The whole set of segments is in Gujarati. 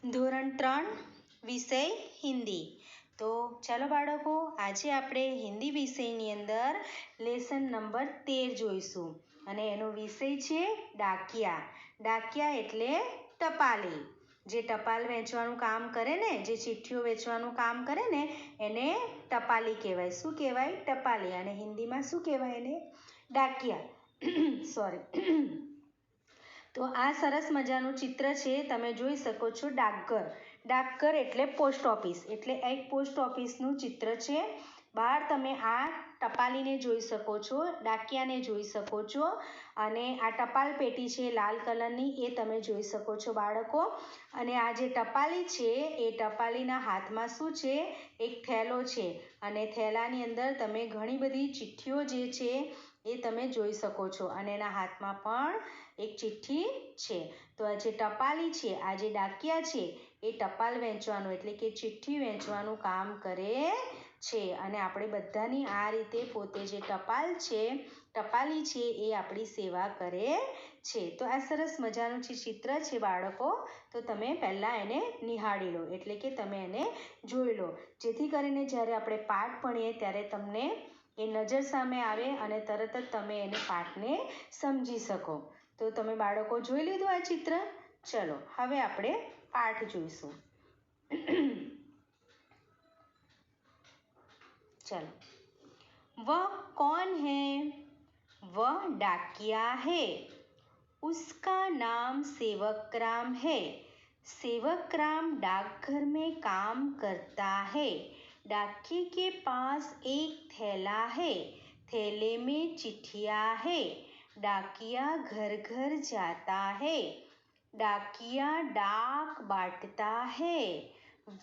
ધોરણ 3 વિષય હિન્દી. તો ચાલો બાળકો, આજે આપણે હિન્દી વિષયની અંદર લેસન નંબર 13 જોઈશું અને એનો વિષય છે ડાકિયા. ડાકિયા એટલે ટપાલી. જે ટપાલ વેચવાનું કામ કરે ને, જે ચિઠ્ઠીઓ વેચવાનું કામ કરે ને, એને ટપાલી કહેવાય. શું કહેવાય? ટપાલી. અને હિન્દીમાં શું કહેવાય એને? ડાકિયા. સોરી. તો આ સરસ મજાનું ચિત્ર છે, તમે જોઈ શકો છો. ડાકઘર. ડાકઘર એટલે પોસ્ટ ઓફિસ. એટલે એક પોસ્ટ ઓફિસનું ચિત્ર છે. બહાર તમે આ ટપાલીને જોઈ શકો છો, ડાકિયાને જોઈ શકો છો. અને આ ટપાલ પેટી છે લાલ કલરની, એ તમે જોઈ શકો છો બાળકો. અને આ જે ટપાલી છે એ ટપાલીના હાથમાં શું છે? એક થેલો છે. અને થેલાની અંદર તમે ઘણી બધી ચિઠ્ઠીઓ જે છે એ તમે જોઈ શકો છો. અને એના હાથમાં પણ એક ચિઠ્ઠી છે. તો આ જે ટપાલી છે, આ જે ડાકિયા છે, એ ટપાલ વેચવાનું એટલે કે ચિઠ્ઠી વેચવાનું કામ કરે છે. અને આપણે બધાની આ રીતે પોતે જે ટપાલી છે એ આપણી સેવા કરે છે. તો આ સરસ મજાનું જે ચિત્ર છે બાળકો, તો તમે પહેલાં એને નિહાળી લો, એટલે કે તમે એને જોઈ લો, જેથી કરીને જ્યારે આપણે પાઠ ભણીએ ત્યારે તમને એ નજર સામે આવે અને તરત જ તમે એને પાઠને સમજી શકો. તો તમે બાળકો જોઈ લીધું આ ચિત્ર? ચલો હવે આપણે પાઠ જોઈશું. चलो. वह कौन है? वह डाकिया है. उसका नाम सेवकराम है. सेवकराम डाकघर में काम करता है. डाकिये के पास एक थैला है. थैले में चिट्ठियाँ है. डाकिया घर घर जाता है. डाकिया डाक बांटता है.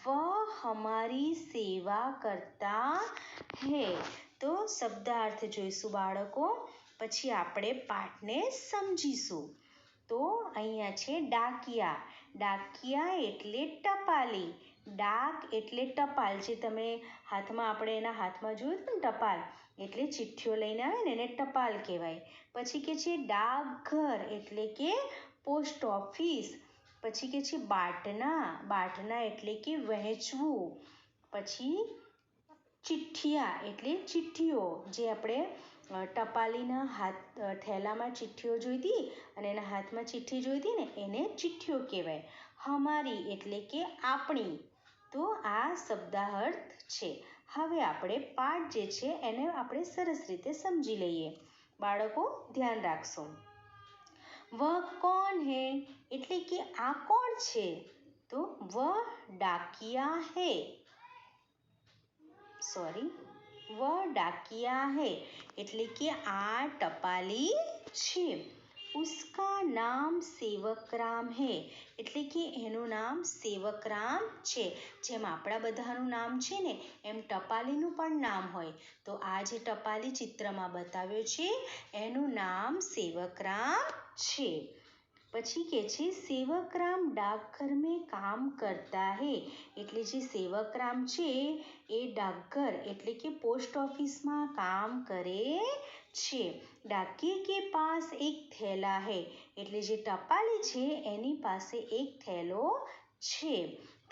वह हमारी सेवा करता है. તો શબ્દાર્થ જોઈશું બાળકો, પછી આપણે પાઠને સમજીશું. તો અહીંયા છે ડાકિયા. ડાકિયા એટલે ટપાલી. ડાક એટલે ટપાલ. જે તમે હાથમાં, આપણે એના હાથમાં જોયું ને ટપાલ, એટલે ચિઠ્ઠીઓ લઈને આવે ને એને ટપાલ કહેવાય. પછી કે છે ડાકઘર એટલે કે પોસ્ટ ઓફિસ. પછી કે છે બાટના. બાટના એટલે કે વહેંચવું. પછી ચિઠ્ઠિયા એટલે ચિઠ્ઠીઓ. જે આપણે ટપાલીના થેલામાં ચિઠ્ઠીઓ જોઈતી અને એના હાથમાં ચિઠ્ઠી જોઈતી ને, એને ચિઠ્ઠીઓ કહેવાય. હમારી એટલે કે આપણી. તો આ શબ્દાર્થ છે. હવે આપણે પાઠ જે છે એને આપણે સરસ રીતે સમજી લઈએ. બાળકો ધ્યાન રાખશો. વહ કોણ હે એટલે કે આ કોણ છે? તો વહ ડાકિયા હે. વહ ડાકિયા હે એટલે કે આ ટપાલી છે. ઉસકા નામ સેવકરામ હે એટલે કે એનું નામ સેવકરામ છે. જેમ આપણા બધાનું નામ છે ને, એમ ટપાલીનું પણ નામ હોય. તો આ જે ટપાલી ચિત્રમાં બતાવ્યો છે એનું નામ સેવકરામ છે. પછી કે છે સેવકરામ ડાકઘર મેં કામ કરતા હે. એટલે જે સેવકરામ છે એ ડાકઘર એટલે કે પોસ્ટ ઓફિસમાં કામ કરે છે. ડાકિયે કે પાસ એક થેલા હે એટલે જે ટપાલી છે એની પાસે એક થેલો છે.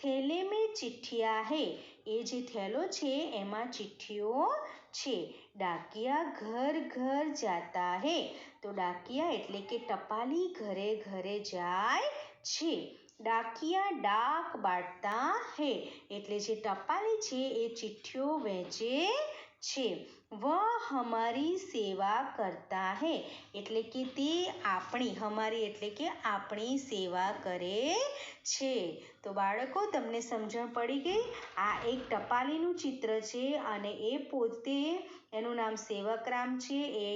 થેલે મેં ચિઠ્ઠિયા હે. એ જે થેલો છે એમાં ચિઠ્ઠીઓ છે. ડાકિયા ઘર ઘર જાતા હે. તો ડાકિયા એટલે કે ટપાલી ઘરે ઘરે જાય છે. ડાકિયા ડાક બાંટતા હે એટલે જે ટપાલી છે એ ચિઠ્ઠીઓ વહેંચે છે. વહ હમારી સેવા કરતા હે એટલે કે તે આપણી, હમારી એટલે કે આપણી સેવા કરે છે. તો બાળકો તમને સમજણ પડી ગઈ? આ એક ટપાલીનું ચિત્ર છે અને એ પોતે, એનું નામ સેવકરામ છે. એ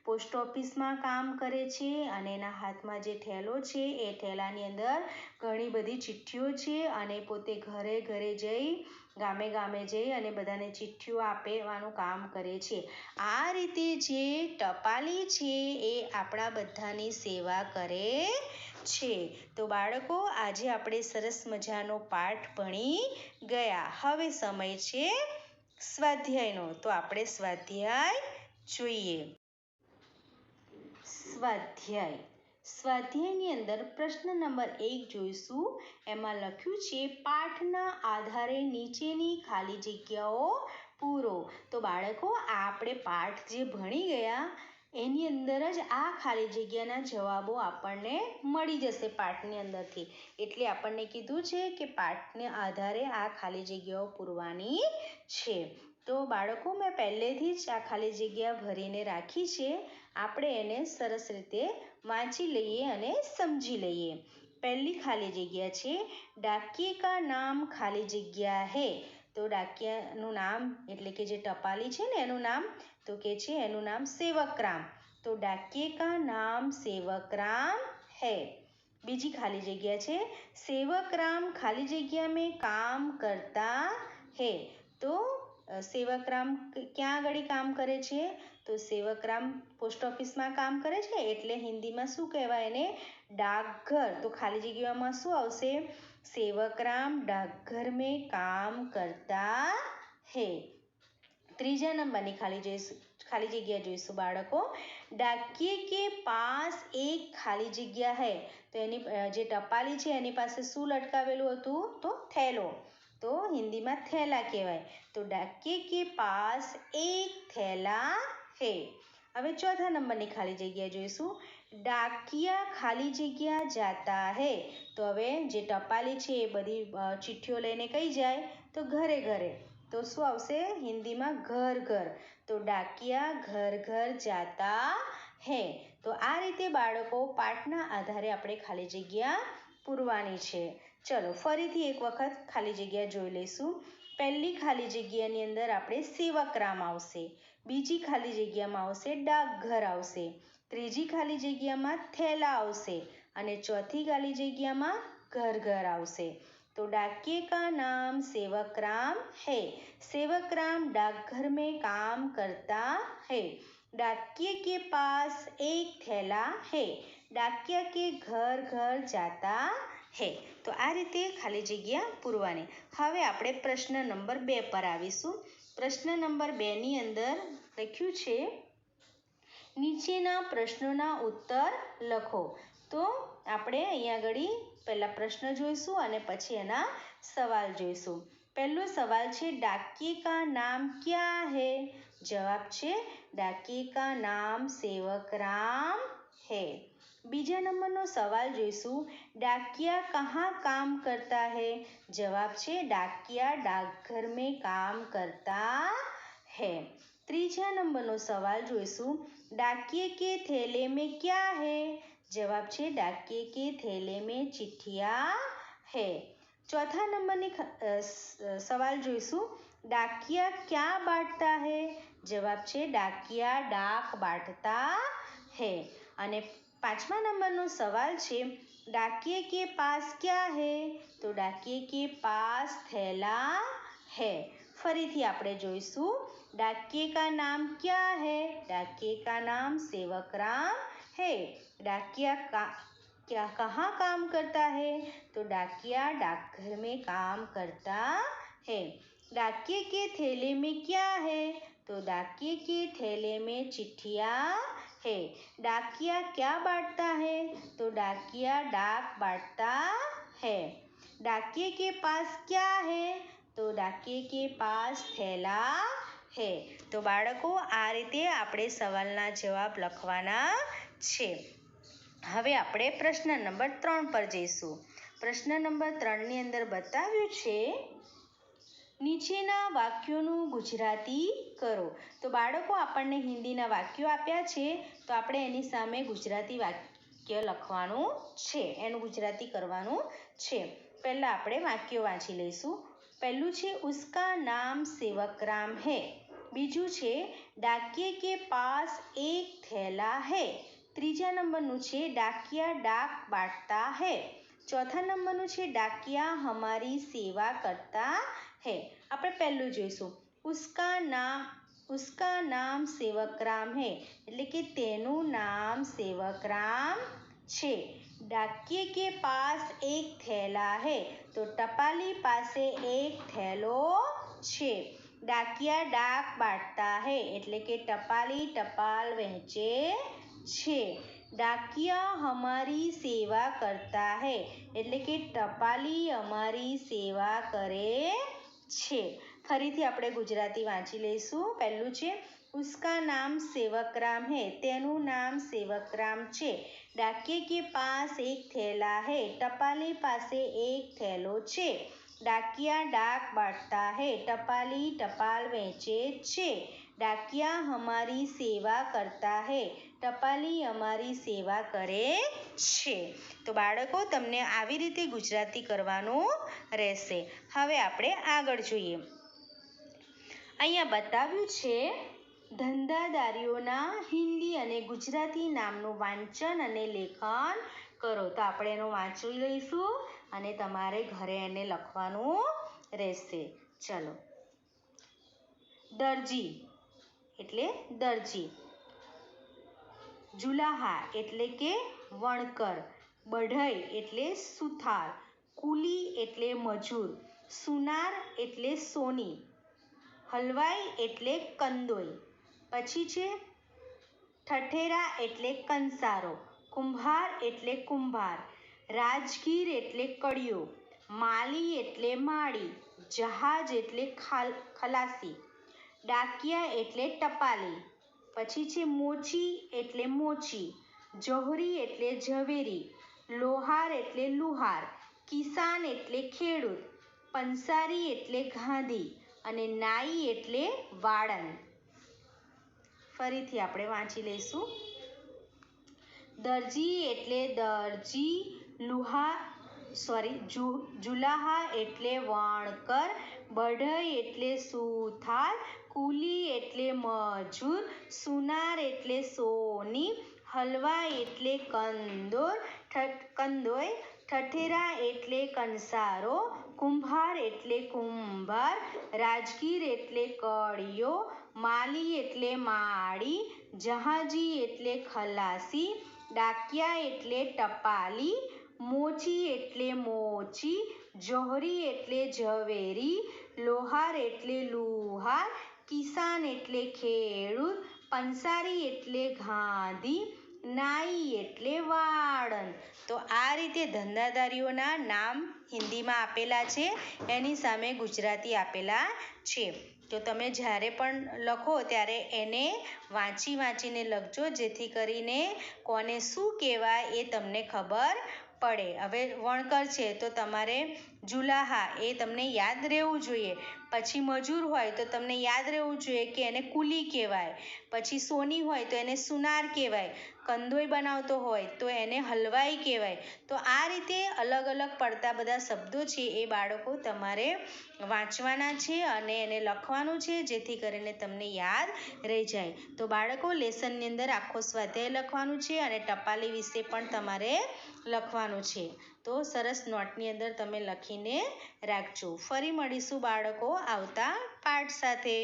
પોસ્ટ ઓફિસમાં કામ કરે છે અને એના હાથમાં જે થેલો છે એ થેલાની અંદર ઘણી બધી ચિઠ્ઠીઓ છે. અને પોતે ઘરે ઘરે જઈ, ગામે ગામે જઈ અને બધાને ચિઠ્ઠીઓ આપવાનું કામ કરે છે. આ રીતે જે ટપાલી છે એ આપણા બધાની સેવા કરે છે. તો બાળકો, આજે આપણે સરસ મજાનો પાઠ ભણી ગયા. હવે સમય છે સ્વાધ્યાયનો. તો આપણે સ્વાધ્યાય જોઈએ. સ્વાધ્યાય. સ્વાધ્યાયની અંદર પ્રશ્ન નંબર 1 જોઈશું. એમાં લખ્યું છે પાઠના આધારે નીચેની ખાલી જગ્યાઓ પૂરો. તો બાળકો આપણે પાઠ જે ભણી ગયા એની અંદર જ આ ખાલી જગ્યાના જવાબો આપણને મળી જશે પાઠની અંદરથી. એટલે આપણને કીધું છે કે પાઠને આધારે આ ખાલી જગ્યાઓ પૂરવાની છે. તો બાળકો મેં પહેલેથી જ આ ખાલી જગ્યા ભરીને રાખી છે. આપણે એને સરસ રીતે વાંચી લઈએ અને સમજી લઈએ. પહેલી ખાલી જગ્યા છે ડાકિયે કા નામ ખાલી જગ્યા હૈ. તો ડાકિયાનું નામ એટલે કે જે ટપાલી છે ને એનું નામ તો કે છે એનું નામ સેવકરામ. તો ડાકિયે કા નામ સેવકરામ હૈ. બીજી ખાલી જગ્યા છે સેવકરામ ખાલી જગ્યા મેં કામ કરતા હૈ. તો સેવકરામ ક્યાં આગળ કામ કરે છે? તો સેવકરામ પોસ્ટ ઓફિસમાં કામ કરે છે એટલે હિન્દીમાં શું કહેવાય એને? ડાકઘર. તો ખાલી જગ્યામાં શું આવશે? સેવકરામ ડાકઘર મેં કામ કરતા હૈ. ત્રીજા નંબરની ખાલી જગ્યા જોઈશું બાળકો. ડાકિયે કે પાસ એક ખાલી જગ્યા હૈ. તો એની જે ટપાલી છે એની પાસે શું લટકાવેલું હતું? તો થેલો. તો હિન્દીમાં થેલા કહેવાય. તો ડાકિયે કે પાસ એક થેલા હૈ. હવે ચોથા નંબરની ખાલી જગ્યા જોઈશું. ડાકિયા ખાલી જગ્યા જાતા હૈ. તો હવે જે ટપાલી છે એ બધી ચિઠ્ઠીઓ લઈને કઈ જાય? તો ઘરે ઘરે. તો શું આવશે હિન્દીમાં? ઘર ઘર. તો ડાકિયા ઘર ઘર જાતા હૈ. તો આ રીતે બાળકો પાઠના આધારે આપણે ખાલી જગ્યા પૂરવાની છે. ચલો ફરીથી એક વખત ખાલી જગ્યા જોઈ લઈશું. પહેલી ખાલી જગ્યાની અંદર આપણે સેવકરામ આવશે. બીજી ખાલી જગ્યામાં આવશે ડાકઘર આવશે. ત્રીજી ખાલી જગ્યામાં થેલા આવશે અને ચોથી ખાલી જગ્યામાં ઘર ઘર આવશે. तो डाकिये का नाम सेवकराम है. सेवकराम डाकघर में काम करता है. डाकिये के पास एक थैला है. डाकिया के घर घर जाता है. તો આ રીતે ખાલી જગ્યા પૂરવાની. હવે આપણે પ્રશ્ન નંબર 2 પર આવીશું. પ્રશ્ન નંબર 2 ની અંદર લખ્યું છે નીચેના પ્રશ્નોના ઉત્તર લખો. તો આપણે અહીંયા આગળ પહેલા પ્રશ્ન જોઈશું અને પછી એના સવાલ જોઈશું. પહેલો સવાલ છે डाकिये का नाम क्या है? જવાબ છે डाकिये का नाम सेवकराम है. બીજા નંબરનો સવાલ જોઈશું डाकिया कहाँ काम करता है? જવાબ છે डाकिया डाकघर में काम करता है. ત્રીજા નંબરનો સવાલ જોઈશું डाकिये के थैले में क्या है? जवाब છે डाकिये के थैले में चिट्ठियाँ है. चौथा नंबरनी सवाल जोईशु डाकिया क्या बांटता है? जवाब છે डाकिया डाक बांटता है. અને પાંચમા નંબરનો સવાલ છે डाकिये के पास क्या है? तो डाकिये के पास थैला है. ફરીથી આપણે જોઈશું डाकिये का नाम क्या है? डाकिये का नाम सेवकराम है. डाकिया क्या कहाँ काम करता है? तो डाकिया डाकघर में काम करता है. डाकिये के थैले में क्या है? तो डाकिये के थैले में चिट्ठियाँ है. डाकिया क्या बांटता है? तो डाकिया डाक बांटता है. डाकिये के पास क्या है? तो डाकिये के पास थैला है. તો બાળકો આ રીતે આપણે સવાલના જવાબ લખવાના છે. હવે આપણે પ્રશ્ન નંબર 3 પર જઈશું. પ્રશ્ન નંબર 3ની અંદર બતાવ્યું છે નીચેના વાક્યોનું ગુજરાતી કરો. તો બાળકો આપણને હિન્દીના વાક્યો આપ્યા છે તો આપણે એની સામે ગુજરાતી વાક્ય લખવાનું છે, એનું ગુજરાતી કરવાનું છે. પહેલાં આપણે વાક્યો વાંચી લઈશું. પહેલું છે ઉસકા નામ સેવકરામ હૈ. બીજું છે डाकिये के पास एक थैला है. ત્રીજા નંબરનું છે डाकिया डाक बांटता है. ચોથા નંબરનું છે डाकिया हमारी सेवा करता है. આપણે પહેલું જોઈશું उसका नाम सेवकराम है એટલે કે તેનું નામ સેવકરામ છે. डाकिये के पास एक थैला है તો ટપાલી પાસે એક થેલો છે. डाकिया डाक बांटता है એટલે કે ટપાલી ટપાલ વહેંચે છે. डाकिया हमारी सेवा करता है એટલે કે ટપાલી અમારી સેવા કરે છે. ફરીથી આપણે ગુજરાતી વાંચી લઈશું. પહેલું છે उसका नाम सेवकराम है, તેનું નામ સેવકરામ છે. डाकिये के पास एक थैला है, ટપાલી પાસે એક થેલો છે. डाकिया डाक बांटता है, टपाली टपाल વેચે છે. डाकिया हमारी सेवा करता है, ટપાલી અમારી સેવા કરે છે. તો બાળકો તમને આવી રીતે ગુજરાતી કરવાનું રહેશે. હવે આપણે આગળ જોઈએ. અહીંયા બતાવ્યું છે ધંધાદારીઓના હિન્દી અને ગુજરાતી નામનું વાંચન અને લેખન કરો. તો આપણે એનું વાંચી લઈશું અને તમારે ઘરે એને લખવાનું રહેશે. ચલો. દરજી એટલે દરજી, જુલાહા એટલે કે વણકર, બઢઈ એટલે સુથાર, કુલી એટલે મજૂર, સુનાર એટલે સોની, હલવાઈ એટલે કંદોઈ. પછી છે ઠઠેરા એટલે કંસારો, કુંભાર એટલે કુંભાર, રાજગીર એટલે કડિયો, માલી એટલે માળી, જહાજ એટલે ખલાસી, ડાકિયા એટલે ટપાલી. પછી છે મોચી એટલે મોચી, જોહરી એટલે ઝવેરી, લોહાર એટલે લુહાર, કિસાન એટલે ખેડૂત, પંસારી એટલે ગાંધી અને નાઈ એટલે વાળંદ. ફરીથી આપણે વાંચી લઈશું. દરજી એટલે દરજી, જુલાહા એટલે વણકર, બઢઈ એટલે સુથાર, કુલી એટલે મજૂર, સુનાર એટલે સોની, હલવાઈ એટલે કંદોઈ, ઠઠેરા એટલે કંસારો, કુંભાર એટલે કુંભાર, રાજગીર એટલે કડિયો, માલી એટલે માળી, જહાજી એટલે ખલાસી, ડાકિયા એટલે ટપાલી, મોચી એટલે મોચી, જોહરી એટલે ઝવેરી, લોહાર એટલે લુહાર, કિસાન એટલે ખેડૂત, પંસારી એટલે ગાંધી, નાઈ એટલે વાળંદ. તો આ રીતે ધંધાદારીઓના નામ હિન્દીમાં આપેલા છે, એની સામે ગુજરાતી આપેલા છે. તો તમે જ્યારે પણ લખો ત્યારે એને વાંચીને લખજો, જેથી કરીને કોને શું કહેવાય એ તમને ખબર પડે. હવે વણકર છે તો તમારે જુલાહા એ તમને યાદ રહેવું જોઈએ. પછી મજૂર હોય તો તમને યાદ રહેવું જોઈએ કે એને કુલી કહેવાય. પછી સોની હોય તો એને સુનાર કહેવાય. કંદોઈ બનાવતો હોય તો એને હલવાઈ કહેવાય. તો આ રીતે અલગ અલગ પડતા બધા શબ્દો છે એ બાળકો તમારે વાંચવાના છે અને એને લખવાનું છે, જેથી કરીને તમને યાદ રહી જાય. તો બાળકો લેસનની અંદર આખો સ્વાધ્યાય લખવાનું છે અને ટપાલી વિશે પણ તમારે લખવાનું છે. તો સરસ નોટની અંદર તમે લખીને રાખજો. ફરી મળીશું બાળકો આવતા પાઠ સાથે.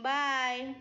બાય.